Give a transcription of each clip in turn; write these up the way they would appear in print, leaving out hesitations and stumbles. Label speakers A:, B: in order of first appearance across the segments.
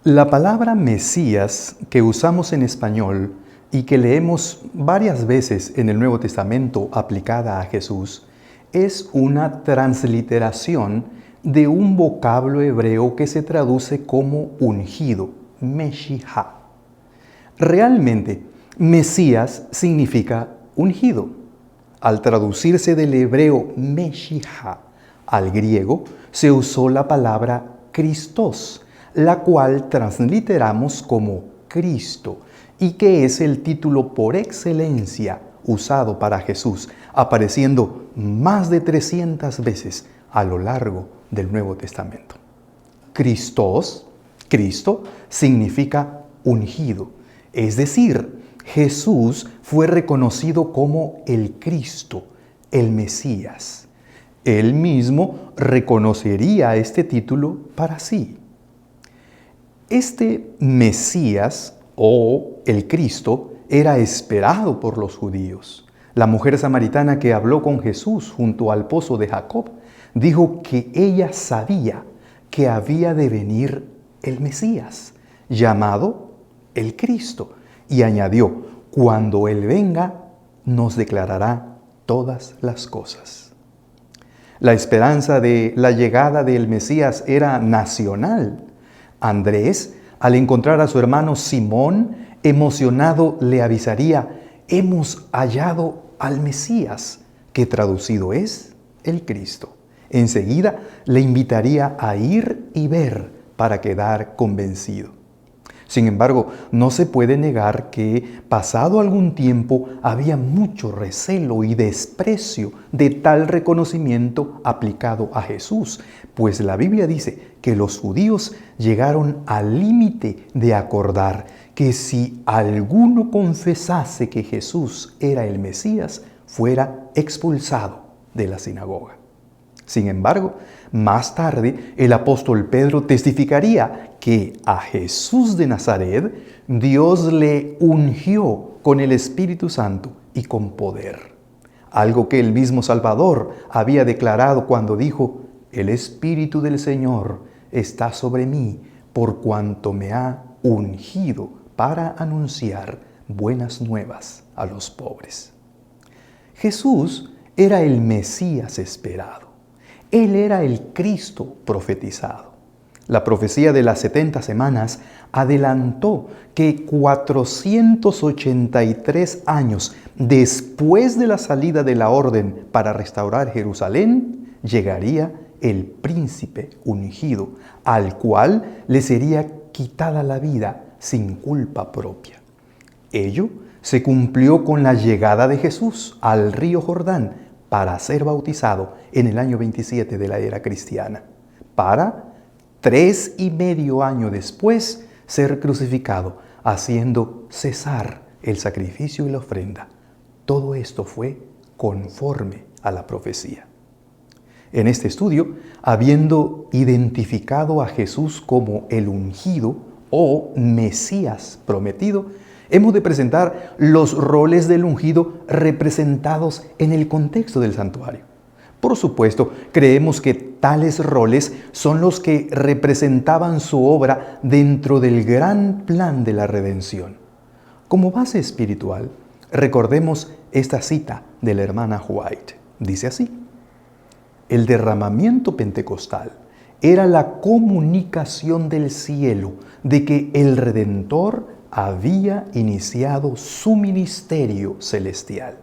A: La palabra Mesías que usamos en español y que leemos varias veces en el Nuevo Testamento aplicada a Jesús es una transliteración de un vocablo hebreo que se traduce como ungido, Meshihá. Realmente, Mesías significa ungido. Al traducirse del hebreo Meshihá al griego, se usó la palabra Christos, la cual transliteramos como Cristo, y que es el título por excelencia usado para Jesús, apareciendo más de 300 veces a lo largo del Nuevo Testamento. Christos, Cristo, significa ungido, es decir, Jesús fue reconocido como el Cristo, el Mesías. Él mismo reconocería este título para sí. Este Mesías o el Cristo era esperado por los judíos. La mujer samaritana que habló con Jesús junto al pozo de Jacob dijo que ella sabía que había de venir el Mesías, llamado el Cristo, y añadió: cuando Él venga, nos declarará todas las cosas. La esperanza de la llegada del Mesías era nacional. Andrés, al encontrar a su hermano Simón, emocionado le avisaría: hemos hallado al Mesías, que traducido es el Cristo. Enseguida le invitaría a ir y ver para quedar convencido. Sin embargo, no se puede negar que, pasado algún tiempo, había mucho recelo y desprecio de tal reconocimiento aplicado a Jesús, pues la Biblia dice que los judíos llegaron al límite de acordar que si alguno confesase que Jesús era el Mesías, fuera expulsado de la sinagoga. Sin embargo, más tarde el apóstol Pedro testificaría que a Jesús de Nazaret Dios le ungió con el Espíritu Santo y con poder. Algo que el mismo Salvador había declarado cuando dijo: el Espíritu del Señor está sobre mí, por cuanto me ha ungido para anunciar buenas nuevas a los pobres. Jesús era el Mesías esperado. Él era el Cristo profetizado. La profecía de las 70 semanas adelantó que 483 años después de la salida de la orden para restaurar Jerusalén, llegaría el príncipe ungido, al cual le sería quitada la vida sin culpa propia. Ello se cumplió con la llegada de Jesús al río Jordán para ser bautizado en el año 27 de la era cristiana, para 3,5 años después ser crucificado, haciendo cesar el sacrificio y la ofrenda. Todo esto fue conforme a la profecía. En este estudio, habiendo identificado a Jesús como el ungido o Mesías prometido, hemos de presentar los roles del ungido representados en el contexto del santuario. Por supuesto, creemos que tales roles son los que representaban su obra dentro del gran plan de la redención. Como base espiritual, recordemos esta cita de la hermana White. Dice así: el derramamiento pentecostal era la comunicación del cielo de que el Redentor había iniciado su ministerio celestial.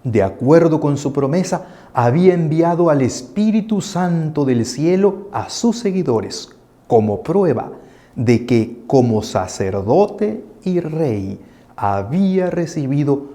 A: De acuerdo con su promesa, había enviado al Espíritu Santo del cielo a sus seguidores como prueba de que como sacerdote y rey había recibido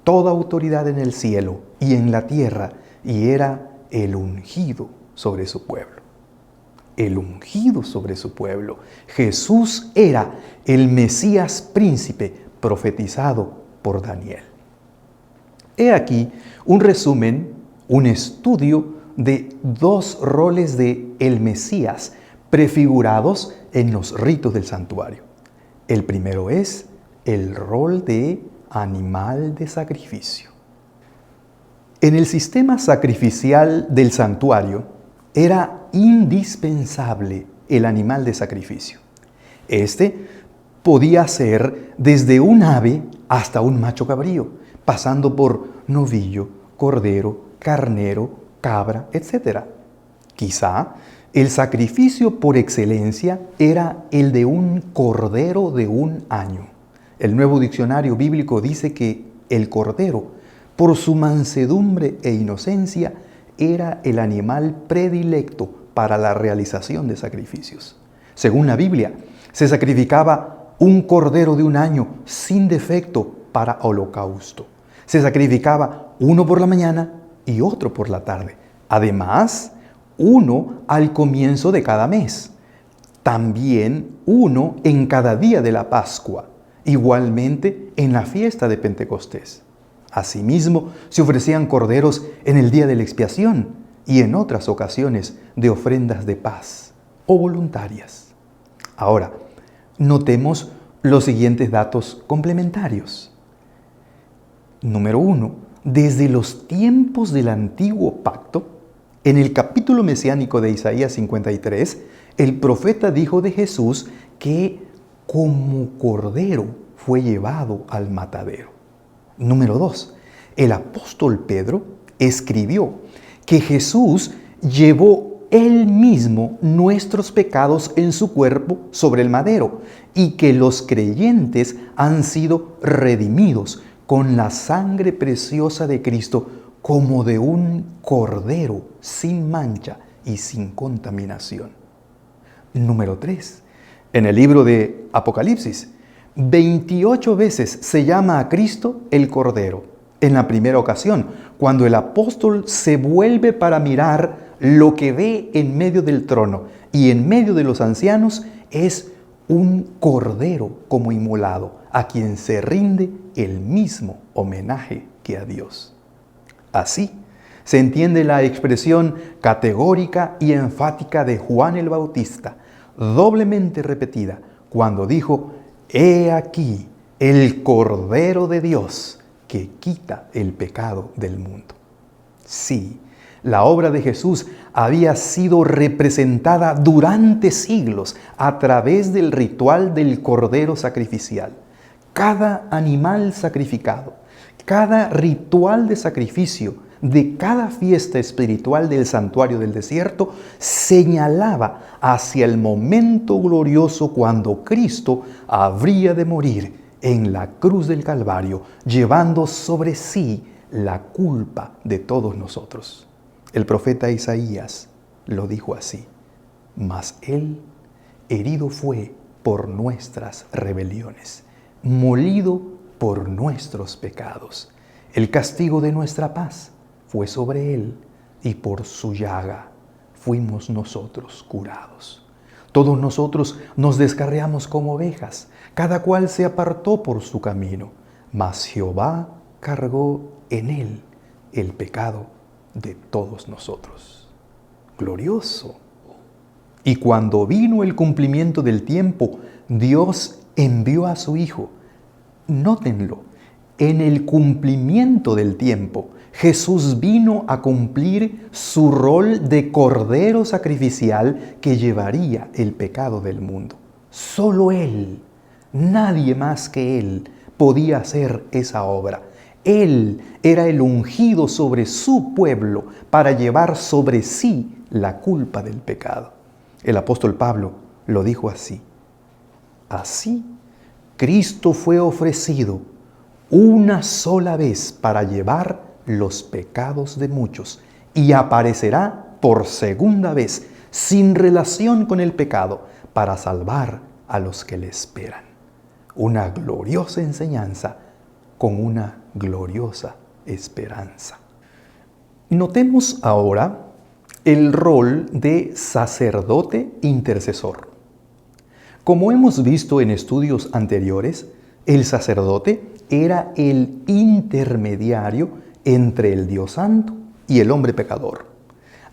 A: toda autoridad en el cielo y en la tierra, y era el ungido sobre su pueblo. El ungido sobre su pueblo. Jesús era el Mesías príncipe profetizado por Daniel. He aquí un resumen, un estudio de 2 roles de el Mesías prefigurados en los ritos del santuario. El primero es el rol de animal de sacrificio. En el sistema sacrificial del santuario era indispensable el animal de sacrificio. Este podía ser desde un ave hasta un macho cabrío, pasando por novillo, cordero, carnero, cabra, etc. Quizá el sacrificio por excelencia era el de un cordero de un año. El Nuevo Diccionario Bíblico dice que el cordero, por su mansedumbre e inocencia, era el animal predilecto para la realización de sacrificios. Según la Biblia, se sacrificaba un cordero de un año sin defecto para holocausto. Se sacrificaba uno por la mañana y otro por la tarde. Además, uno al comienzo de cada mes. También uno en cada día de la Pascua. Igualmente en la fiesta de Pentecostés. Asimismo, se ofrecían corderos en el día de la expiación y en otras ocasiones de ofrendas de paz o voluntarias. Ahora, notemos los siguientes datos complementarios. Número 1. Desde los tiempos del antiguo pacto, en el capítulo mesiánico de Isaías 53, el profeta dijo de Jesús que como cordero fue llevado al matadero. Número 2. El apóstol Pedro escribió que Jesús llevó él mismo nuestros pecados en su cuerpo sobre el madero y que los creyentes han sido redimidos con la sangre preciosa de Cristo como de un cordero sin mancha y sin contaminación. Número 3. En el libro de Apocalipsis, 28 veces se llama a Cristo el Cordero. En la primera ocasión, cuando el apóstol se vuelve para mirar lo que ve en medio del trono y en medio de los ancianos, es un cordero como inmolado, a quien se rinde el mismo homenaje que a Dios. Así se entiende la expresión categórica y enfática de Juan el Bautista, doblemente repetida, cuando dijo: «He aquí el Cordero de Dios que quita el pecado del mundo». Sí, la obra de Jesús había sido representada durante siglos a través del ritual del cordero sacrificial. Cada animal sacrificado, cada ritual de sacrificio de cada fiesta espiritual del santuario del desierto señalaba hacia el momento glorioso cuando Cristo habría de morir en la cruz del Calvario, llevando sobre sí la culpa de todos nosotros. El profeta Isaías lo dijo así: «Mas Él herido fue por nuestras rebeliones, molido por nuestros pecados. El castigo de nuestra paz fue sobre Él, y por su llaga fuimos nosotros curados. Todos nosotros nos descarriamos como ovejas, cada cual se apartó por su camino, mas Jehová cargó en Él el pecado de todos nosotros». Glorioso. Y cuando vino el cumplimiento del tiempo, Dios envió a su Hijo. Nótenlo, en el cumplimiento del tiempo, Jesús vino a cumplir su rol de cordero sacrificial que llevaría el pecado del mundo. Solo Él, nadie más que Él, podía hacer esa obra. Él era el ungido sobre su pueblo para llevar sobre sí la culpa del pecado. El apóstol Pablo lo dijo así: «Así, Cristo fue ofrecido una sola vez para llevar los pecados de muchos y aparecerá por segunda vez sin relación con el pecado para salvar a los que le esperan». Una gloriosa enseñanza con una gloriosa esperanza. Notemos ahora el rol de sacerdote intercesor. Como hemos visto en estudios anteriores, el sacerdote era el intermediario entre el Dios Santo y el hombre pecador.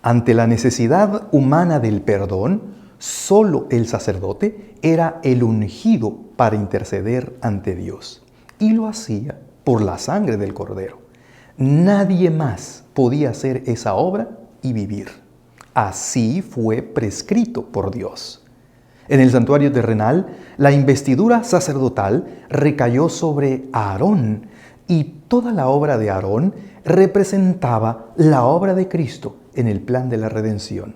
A: Ante la necesidad humana del perdón, solo el sacerdote era el ungido para interceder ante Dios, y lo hacía por la sangre del Cordero. Nadie más podía hacer esa obra y vivir. Así fue prescrito por Dios. En el santuario terrenal, la investidura sacerdotal recayó sobre Aarón y toda la obra de Aarón representaba la obra de Cristo en el plan de la redención.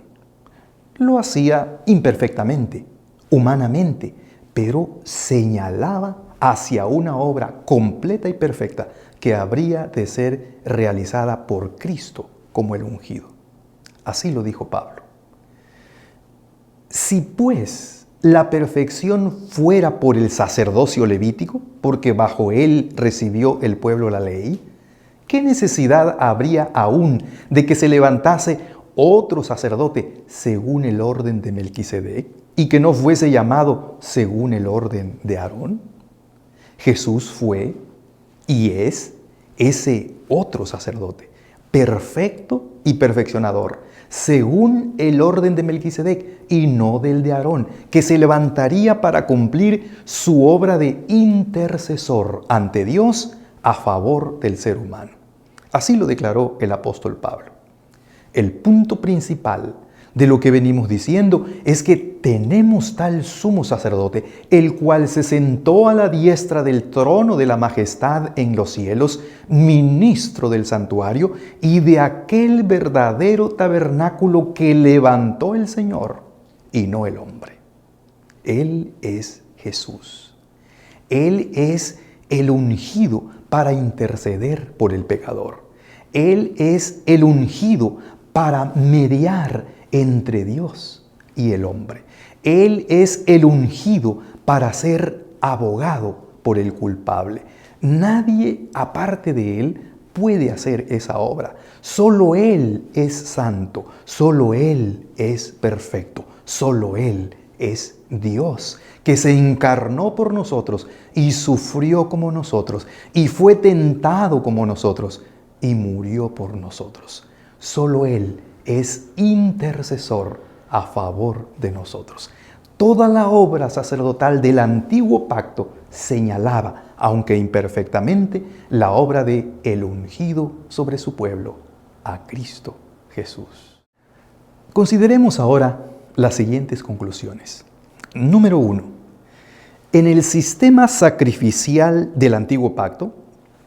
A: Lo hacía imperfectamente, humanamente, pero señalaba hacia una obra completa y perfecta que habría de ser realizada por Cristo como el ungido. Así lo dijo Pablo. Si pues la perfección fuera por el sacerdocio levítico, porque bajo él recibió el pueblo la ley, ¿qué necesidad habría aún de que se levantase otro sacerdote según el orden de Melquisedec y que no fuese llamado según el orden de Aarón? Jesús fue y es ese otro sacerdote, perfecto y perfeccionador, según el orden de Melquisedec y no del de Aarón, que se levantaría para cumplir su obra de intercesor ante Dios a favor del ser humano. Así lo declaró el apóstol Pablo. El punto principal de lo que venimos diciendo es que tenemos tal sumo sacerdote, el cual se sentó a la diestra del trono de la majestad en los cielos, ministro del santuario y de aquel verdadero tabernáculo que levantó el Señor y no el hombre. Él es Jesús. Él es el ungido para interceder por el pecador. Él es el ungido para mediar entre Dios y el hombre. Él es el ungido para ser abogado por el culpable. Nadie aparte de Él puede hacer esa obra. Solo Él es santo, solo Él es perfecto, solo Él es Dios, que se encarnó por nosotros y sufrió como nosotros y fue tentado como nosotros y murió por nosotros. Solo Él es intercesor a favor de nosotros. Toda la obra sacerdotal del antiguo pacto señalaba, aunque imperfectamente, la obra de el ungido sobre su pueblo, a Cristo Jesús. Consideremos ahora las siguientes conclusiones. Número 1. En el sistema sacrificial del antiguo pacto,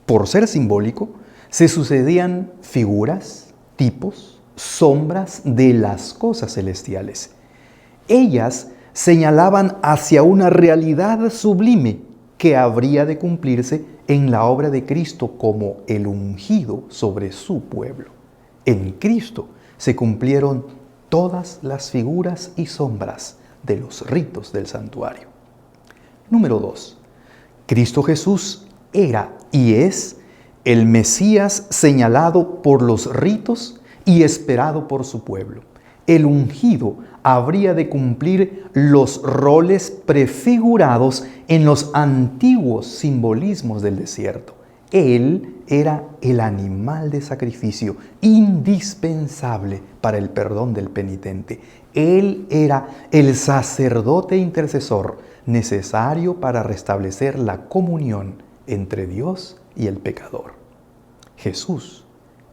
A: por ser simbólico, se sucedían figuras, tipos, sombras de las cosas celestiales. Ellas señalaban hacia una realidad sublime que habría de cumplirse en la obra de Cristo como el ungido sobre su pueblo. En Cristo se cumplieron todas las figuras y sombras de los ritos del santuario. Número 2. Cristo Jesús era y es el Mesías señalado por los ritos y esperado por su pueblo. El ungido habría de cumplir los roles prefigurados en los antiguos simbolismos del desierto. Él era el animal de sacrificio indispensable para el perdón del penitente. Él era el sacerdote intercesor necesario para restablecer la comunión entre Dios y el pecador. Jesús,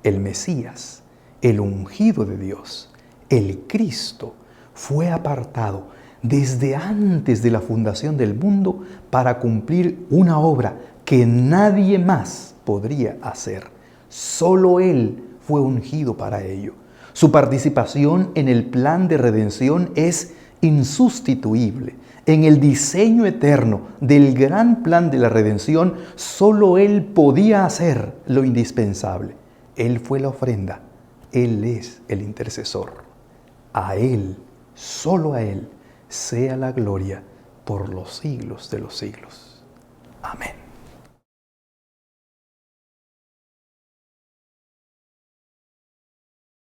A: el Mesías, el ungido de Dios, el Cristo, fue apartado desde antes de la fundación del mundo para cumplir una obra que nadie más podría hacer. Solo Él fue ungido para ello. Su participación en el plan de redención es insustituible. En el diseño eterno del gran plan de la redención, solo Él podía hacer lo indispensable. Él fue la ofrenda. Él es el intercesor. A Él, solo a Él, sea la gloria por los siglos de los siglos. Amén.